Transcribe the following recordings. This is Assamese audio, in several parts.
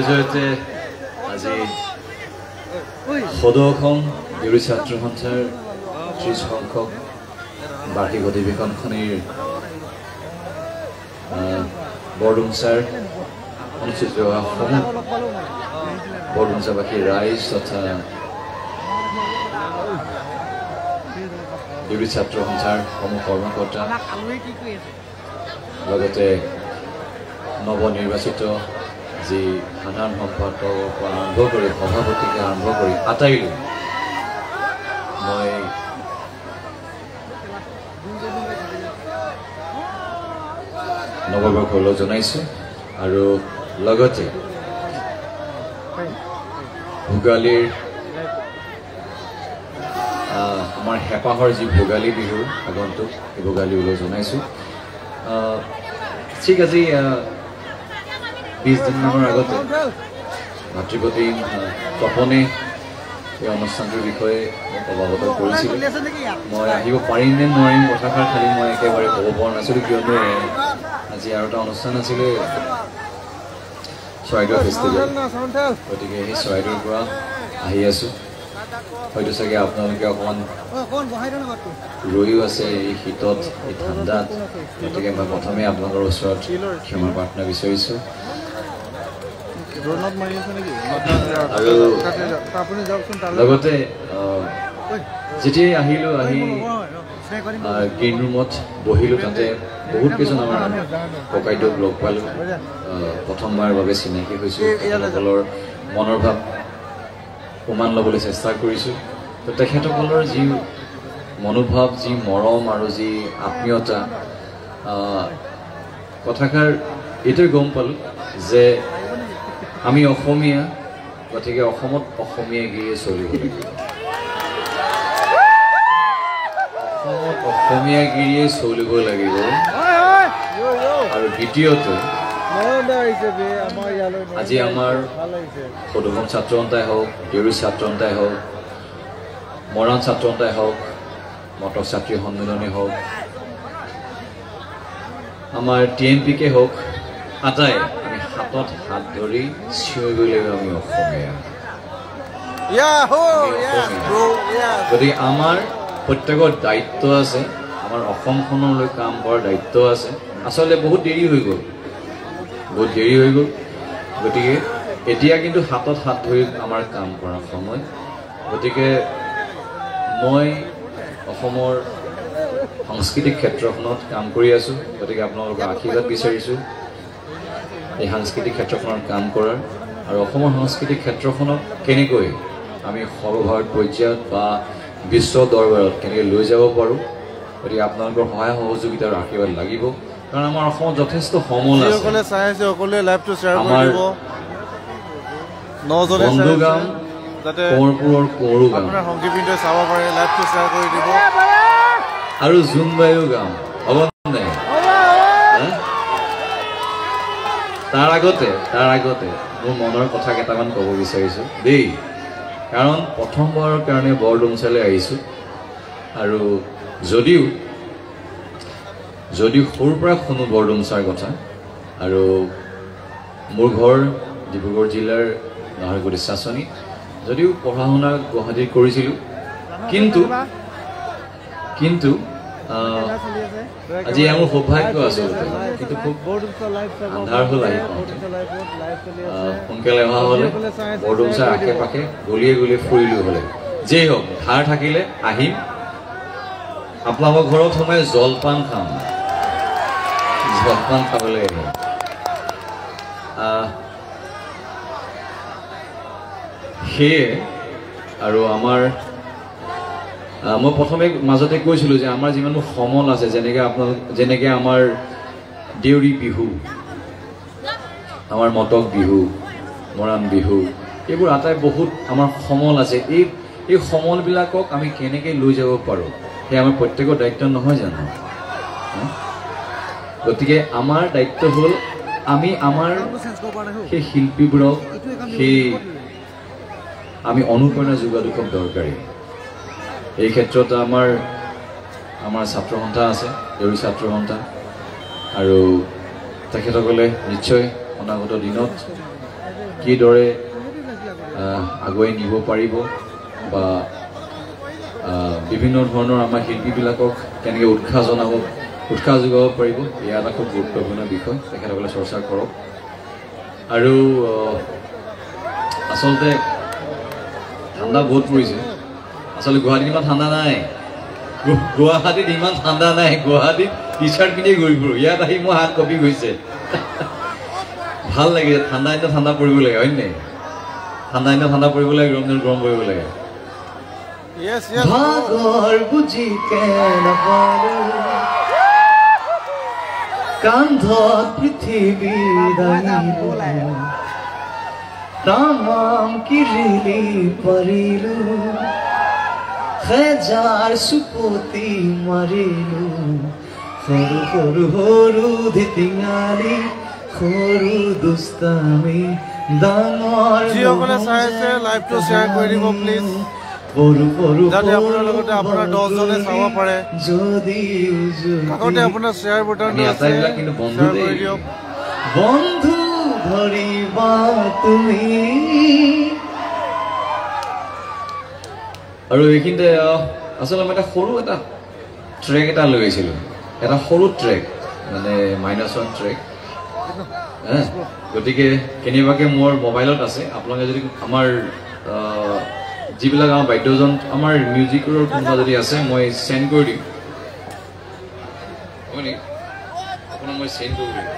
জয়তে আজি সদৌখন দেউৰী ছাত্ৰ সন্থাৰ 30 সংখ্যক বাৰ্ষিক অধিৱেশনখনিৰ বৰডুমচাৰ অনুষ্ঠিত হোৱা সমূহ বৰডুমচাবাসী ৰাইজ তথা দেউৰী ছাত্ৰ সন্থাৰ সমূহ কৰ্মকৰ্তা লগতে নৱনিৰ্বাচিত যি সাধাৰণ সম্পাদকৰ পৰা আৰম্ভ কৰি সভাপতিকে আৰম্ভ কৰি আটাইলৈ মই নৱবৰ্ষলৈ জনাইছোঁ আৰু লগতে ভোগালীৰ আমাৰ হেঁপাহৰ যি ভোগালী বিহুৰ আগন্তুক এই ভোগালীলৈ জনাইছোঁ ঠিক আজি 20 দিনমানৰ আগতে ভাতৃপতি তপনে এই অনুষ্ঠানটোৰ বিষয়ে অৱগত কৰিছিলোঁ মই আহিব পাৰিম নে নোৱাৰিম কথাষাৰ খালি মই একেবাৰে ক'ব পৰা নাছিলোঁ কিয়নো আজি আৰু এটা অনুষ্ঠান আছিলে চৰাইদেউ ফেষ্টিভেল গতিকে সেই চৰাইদেউৰ পৰা আহি আছোঁ হয়তো চাগে আপোনালোকে অকণমান ৰৈও আছে এই শীতত এই ঠাণ্ডাত গতিকে মই প্ৰথমে আপোনালোকৰ ওচৰত ক্ষমা প্ৰাৰ্থনা বিচাৰিছোঁ আৰু লগতে যেতিয়াই আহিলোঁ আহি গ্ৰীণ ৰুমত বহিলোঁ তাতে বহুত কেইজন আমাৰ ককাইদেউক লগ পালোঁ প্ৰথমবাৰৰ বাবে চিনাকি হৈছোঁ তেখেতসকলৰ মনৰ ভাৱ প্ৰমাণ ল'বলৈ চেষ্টা কৰিছোঁ তো তেখেতসকলৰ যি মনোভাৱ যি মৰম আৰু যি আত্মীয়তা কথাষাৰ এইটোৱে গম পালোঁ যে আমি অসমীয়া গতিকে অসমত অসমীয়াগিৰিয়ে চলিব লাগিব অসমত অসমীয়াগিৰিয়ে চলিব লাগিব আৰু দ্বিতীয়তে আজি আমাৰ সদৌখন ছাত্ৰ সন্থাই হওক দেউৰী ছাত্ৰ সন্থাই হওক মৰাণ ছাত্ৰ সন্থাই হওক মটক ছাত্ৰী সন্মিলনী হওক আমাৰ TMPকে হওক আটাই আমি হাতত হাত ধৰি চিঞৰিব লাগিব আমি অসমীয়া গতিকে আমাৰ প্ৰত্যেকৰ দায়িত্ব আছে আমাৰ অসমখনলৈ কাম কৰাৰ দায়িত্ব আছে আচলতে বহুত দেৰি হৈ গ'ল গতিকে এতিয়া কিন্তু হাতত হাত ধৰি আমাৰ কাম কৰাৰ সময় গতিকে মই অসমৰ সাংস্কৃতিক ক্ষেত্ৰখনত কাম কৰি আছোঁ গতিকে আপোনালোকৰ আশীৰ্বাদ বিচাৰিছোঁ এই সাংস্কৃতিক ক্ষেত্ৰখনত কাম কৰাৰ আৰু অসমৰ সাংস্কৃতিক ক্ষেত্ৰখনক কেনেকৈ আমি সৰ্বভাৰত পৰ্যায়ত বা বিশ্ব দৰবাৰত কেনেকৈ লৈ যাব পাৰোঁ গতিকে আপোনালোকৰ সহায় সহযোগিতা আৰু আশীৰ্বাদ লাগিব কাৰণ আমাৰ অসমত যথেষ্ট সমল আছে আমাৰ বন্ধু গাঁও কোঁৱৰপুৰৰ কোঁৱৰো গাঁও আৰু জোনবায়ু গাঁও হ'ব নাই তাৰ আগতে মোৰ মনৰ কথা কেইটামান ক'ব বিচাৰিছোঁ দেই কাৰণ প্ৰথমবাৰৰ কাৰণে বৰডুমচালৈ আহিছোঁ আৰু যদিও সৰুৰ পৰা শুনো বৰডুমচাৰ কথা আৰু মোৰ ঘৰ ডিব্ৰুগড় জিলাৰ নাহৰগুটি চাচনি যদিও পঢ়া শুনা গুৱাহাটীত কৰিছিলোঁ কিন্তু আজি মোৰ সৌভাগ্য আচলতে কিন্তু খুব আন্ধাৰ হ'ল আহি সোনকালে অহা হ'লে বৰডুমচাৰ আশে পাশে গলিয়ে গলিয়ে ফুৰিলোঁ হ'লে যেই হওক ধাৰ থাকিলে আহিম আপোনালোকৰ ঘৰত সোমাই জলপান খাম খাবলৈ আহিম সেয়ে আৰু আমাৰ মই প্ৰথমে মাজতে কৈছিলোঁ যে আমাৰ যিমানবোৰ সমল আছে যেনেকৈ আমাৰ দেউৰী বিহু আমাৰ মটক বিহু মৰাণ বিহু এইবোৰ আটাই বহুত আমাৰ সমল আছে এই সমলবিলাকক আমি কেনেকৈ লৈ যাব পাৰোঁ সেই আমাৰ প্ৰত্যেকৰ দায়িত্ব নহয় জানো গতিকে আমাৰ দায়িত্ব হ'ল আমি আমাৰ সেই শিল্পীবোৰক আমি অনুপ্ৰেৰণা যোগোৱাটো খুব দৰকাৰী এই ক্ষেত্ৰত আমাৰ ছাত্ৰ সন্থা আছে দেউৰী ছাত্ৰ সন্থা আৰু তেখেতসকলে নিশ্চয় অনাগত দিনত কিদৰে আগুৱাই নিব পাৰিব বা বিভিন্ন ধৰণৰ আমাৰ শিল্পীবিলাকক কেনেকৈ উৎসাহ যোগাব পাৰিব, এয়া এটা খুব গুৰুত্বপূৰ্ণ বিষয়। তেখেতসকলে চৰ্চা কৰক। আৰু আচলতে ঠাণ্ডা বহুত পৰিছে। আচলতে গুৱাহাটীত ইমান ঠাণ্ডা নাই, গুৱাহাটীত ইমান ঠাণ্ডা নাই। গুৱাহাটীত টি চাৰ্ট পিন্ধি ঘূৰি ফুৰোঁ, ইয়াত আহি মোৰ হাত কঁপি গৈছে। ভাল লাগে, ঠাণ্ডা দিনত ঠাণ্ডা পৰিব লাগে, হয় নে? ঠাণ্ডা দিনত ঠাণ্ডা পৰিব লাগে, গৰম দিনত গৰম পৰিব লাগে। ভাগৰ বুজি কান্ধত পৃথিৱী তামাম কিৰিলি পাৰিলো, হেজাৰ চুপতি মাৰিলো, সৰু সৰু সৰু ধিটিঙালি, সৰু দুষ্টামি ডাঙৰ। যিসকলে চাই আছে লাইভটো শ্বেয়াৰ কৰি দিব প্লিজ, যাতে আপোনাৰ লগতে আপোনাৰ 10 জনে চাব পাৰে। কাষতে আপোনাৰ শ্বেয়াৰ বটনটো আছে, শ্বেয়াৰ কৰি দিয়ক। বন্ধু ধৰিবা তুমি। আৰু এইখিনিতে আচলতে মই এটা সৰু এটা ট্ৰেক এটা লৈ আহিছিলোঁ, এটা সৰু ট্ৰেক, মানে -1 ট্ৰেক। গতিকে কেনেবাকৈ মোৰ মোবাইলত আছে, আপোনালোকে যদি আমাৰ যিবিলাক আমাৰ বাদ্যযন্ত্ৰ, আমাৰ মিউজিকৰ কোনোবা যদি আছে, মই চেণ্ড কৰি দিম। হয় নেকি? আপোনাক মই চেণ্ড কৰি দিম।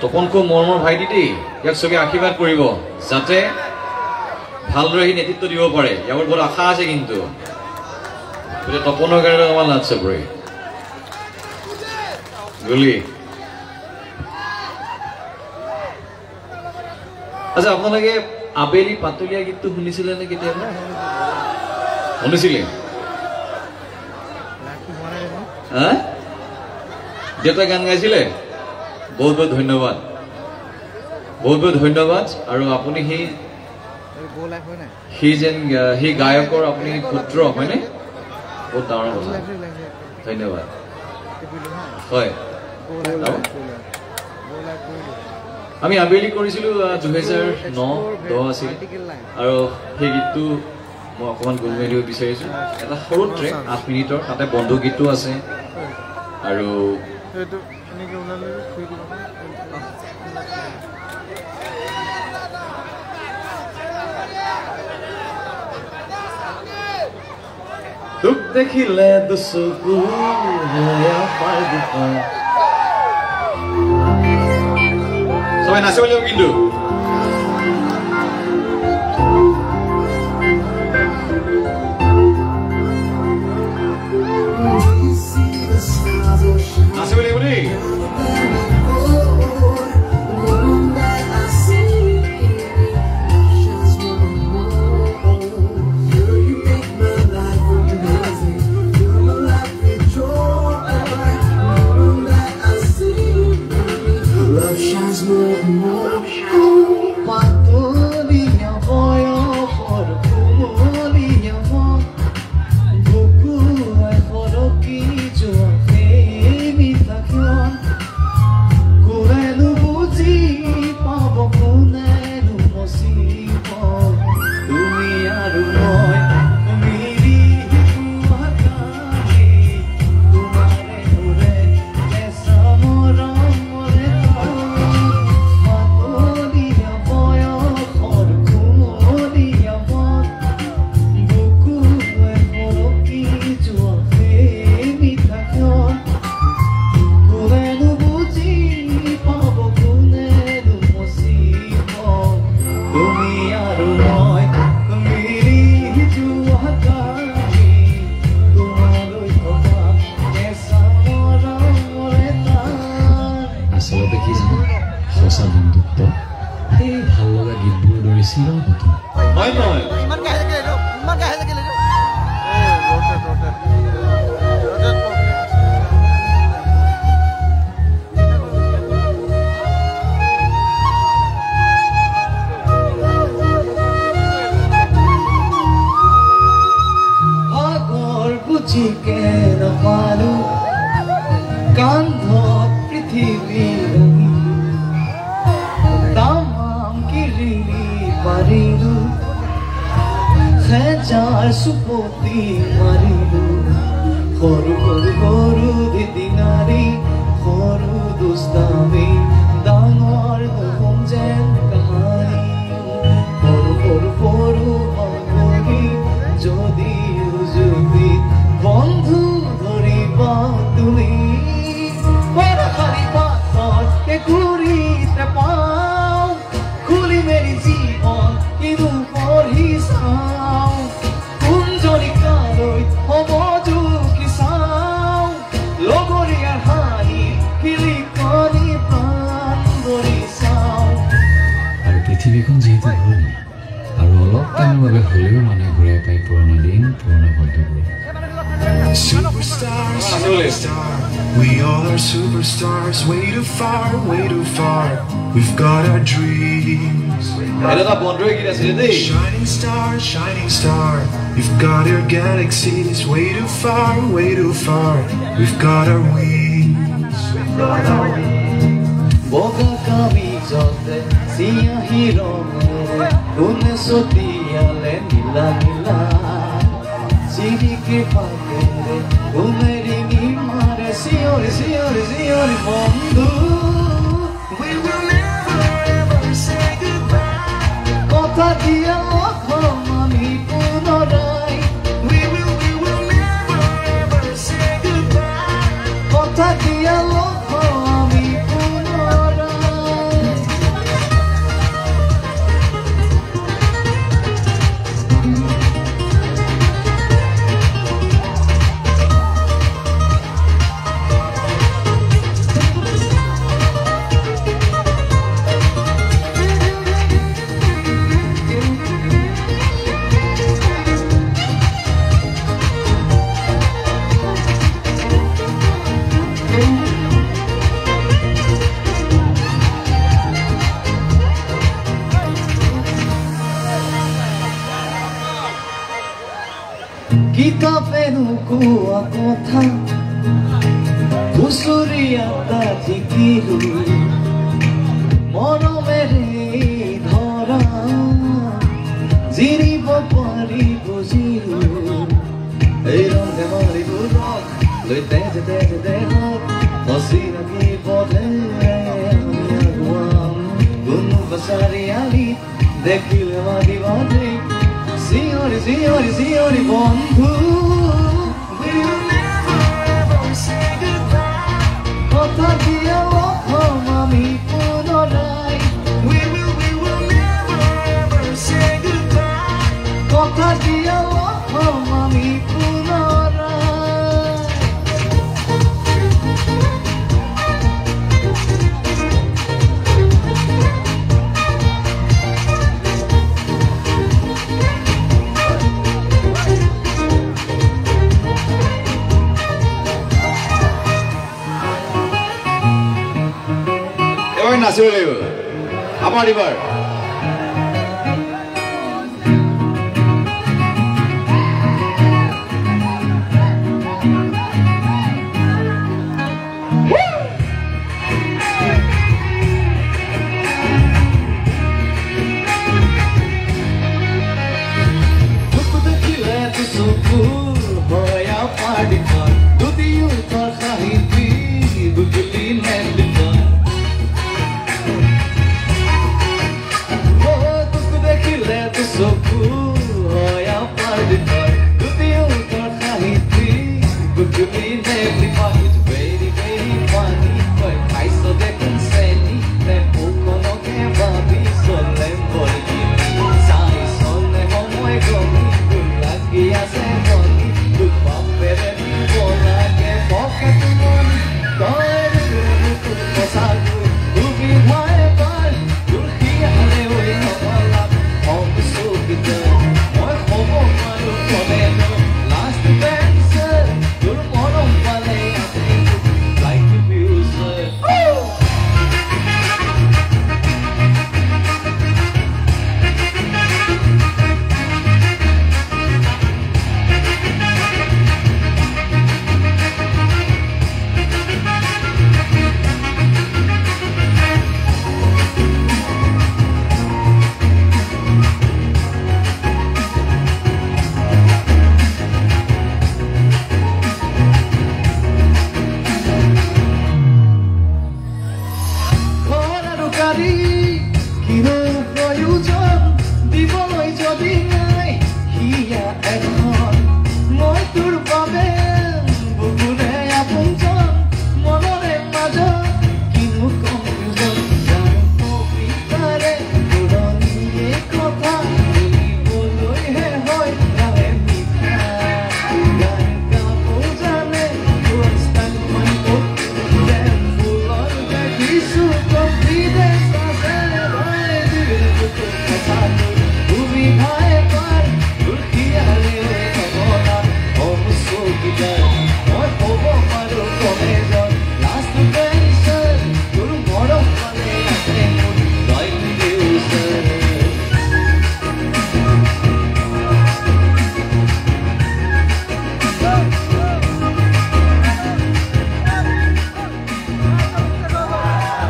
তপনকো মৰমৰ ভাইটি দেই, ইয়াক চবে আশীৰ্বাদ কৰিব যাতে ভালদৰে সি নেতৃত্ব দিব পাৰে। ইয়াৰ বহুত আশা আছে, কিন্তু তপনৰ কাৰণে আমাৰ নাচছে পৰে গলি। আচ্ছা, আপোনালোকে আবেলি পাতলীয়া গীতটো শুনিছিলে নে কেতিয়াবা? শুনিছিলে? দেউতাই গান গাইছিলে? বহুত বহুত ধন্যবাদ, বহুত বহুত ধন্যবাদ। আৰু আপুনি সেই গায়কৰ আপুনি পুত্ৰ হয়নে? বহুত ডাঙৰ কথা, ধন্যবাদ। হয়, আমি আবেলি কৰিছিলোঁ 2009-10 আছিল। আৰু সেই গীতটো মই অকণমান গুণগুণাই দিব বিচাৰিছোঁ। এটা সৰু ট্ৰেক 8 মিনিটৰ, তাতে বন্ধু গীতো আছে। আৰু তোক দেখিলে দুচকু সবাই নাচিব লাগিব কিন্তু। নাচিব লাগিব দেই। Love shines more and more. বুজিকে নাপালো কান্ধত পৃথিৱী তামাম কিৰিলি পাৰিলো হেজাৰ সুপতি মাৰিলো সৰু সৰু সৰু দিদিনাৰী সৰু দুষ্টামি ডাঙৰ নহম যেন কাহানী সৰু সৰু সৰু বান্ধৱী যদিও যদি বন্ধু ধৰিবা তুমি ঘূৰিতে পাওঁ খুলি মেলি জীৱন কিন্তু পঢ়ি চাওঁ কোনজনী কালৈ হ'ব জুকি চাওঁ লগৰীয়াৰ হাঁহি শিলি কণী প্ৰাণ ধৰি চাওঁ আৰু পৃথিৱীখন যিহেতু ঘূৰণীয়া আৰু অলপ টাইমৰ বাবে হ'লেও মানুহে ঘূৰাই পায় পুৰণা দিন পুৰণা শব্দবোৰ Superstars, we all are superstars. Way too far, way too far. We've got our dreams. Shining star, you've got your galaxies. Way too far, way too far. We've got our wings. Boga camisote, siyahi rongere, une sotia le nila nila. Siri ke pakere, umeri ni mare, siori siori siori bondu. We will never ever say goodbye. Kotha diya lokho mami punorai. We will never ever say goodbye. Kotha diya lokho mami punorai. Kitabenu kuwa kotha Kusuriata tikilu Mono mere dhara Ziribo pari buzilu Ei ronde mari burok Lui teje teje deho Osina ki bodhe Aguam Gunu basari ali Dekhile vadi vadi Signori, signori, signori, bondhu. We will never ever say goodbye. Kotha diya lokho mami punorai. We will never ever say goodbye. Kotha diya lokho mami punorai. নাচিব লাগিব আমাৰ এবাৰ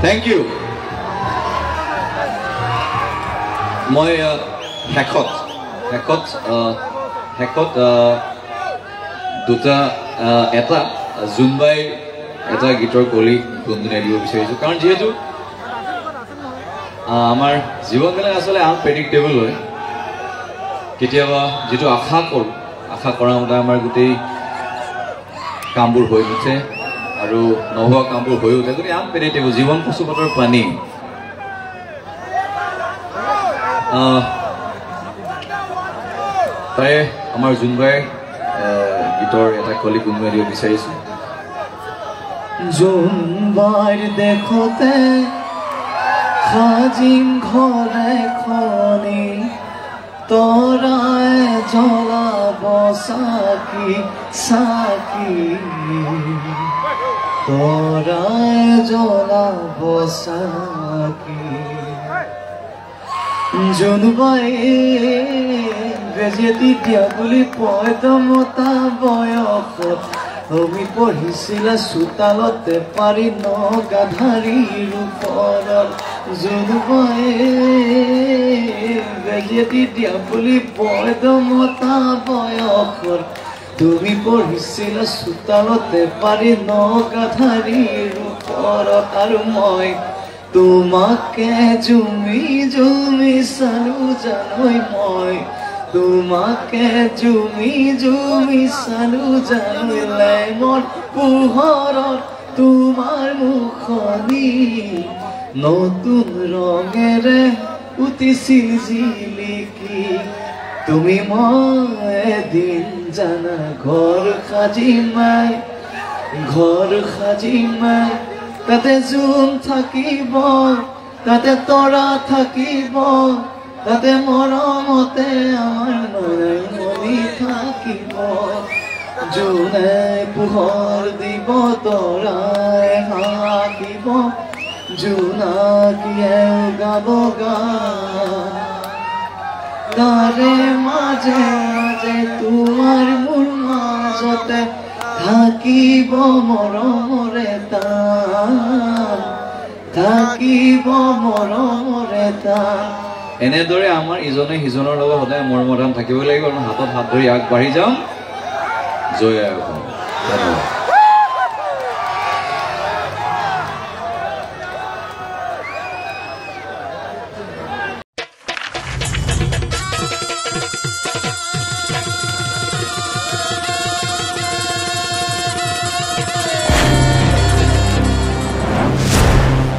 থেংক ইউ মই শেষত দুটা এটা জোনবাই এটা গীতৰ কলি গুণগুণাই দিব বিচাৰিছোঁ কাৰণ যিহেতু আমাৰ জীৱনবিলাক আচলতে আনপ্ৰেডিক্টেবল হয় কেতিয়াবা যিটো আশা কৰা মতে আমাৰ গোটেই কামবোৰ হৈ উঠে আৰু নোহোৱা কামবোৰ হৈ উঠে গতিকে আনপ্ৰেডিক্টেবল জীৱন পশুপাতৰ প্ৰাণী তাই আমাৰ জোনবাই গীতৰ এটা কলি গুণগুণাই দিব বিচাৰিছোঁ জোনবাইৰ দেখোতে সাজিম ঘৰে খনি তৰাই জ্বলাব চাকি চাকি তৰাই জ্বলাব চাকি জোনবাই বেজেতি দিয়া বুলি পয়দমতা বয়সত তুমি পঢ়িছিলা চোতালতে পাৰি নগাধাৰীৰ ওপৰত জোনবাই বেজেতি দিয়া বুলি পয়দমতা বয়সত তুমি পঢ়িছিলা চোতালতে পাৰি নগাধাৰীৰ ওপৰত আৰু মই তোমাকে জুমি জুমি চালো জানৈ মই তোমাকে জুমি জুমি চালো জানৈ লেমৰ পোহৰত তোমাৰ মুখনি নতুন ৰঙেৰে উঠিছিল জিলিকি তুমি মই এদিন জানা ঘৰ সাজি মাই তাতে জোন থাকিব তাতে তৰা থাকিব তাতে মৰমতে আমাৰ মনি থাকিব জোনে পোহৰ দিব তৰাই হাকিব জোনাকীয়ে গাব গান তাৰে মাজে মাজে তোমাৰ মোৰ মাজতে থাকিব মৰমৰে তান থাকিব মৰমৰে তান এনেদৰে আমাৰ ইজনে সিজনৰ লগত সদায় মৰমদান থাকিব লাগিব আৰু হাতত হাত ধৰি আগবাঢ়ি যাম জয় আই অসম ধন্যবাদ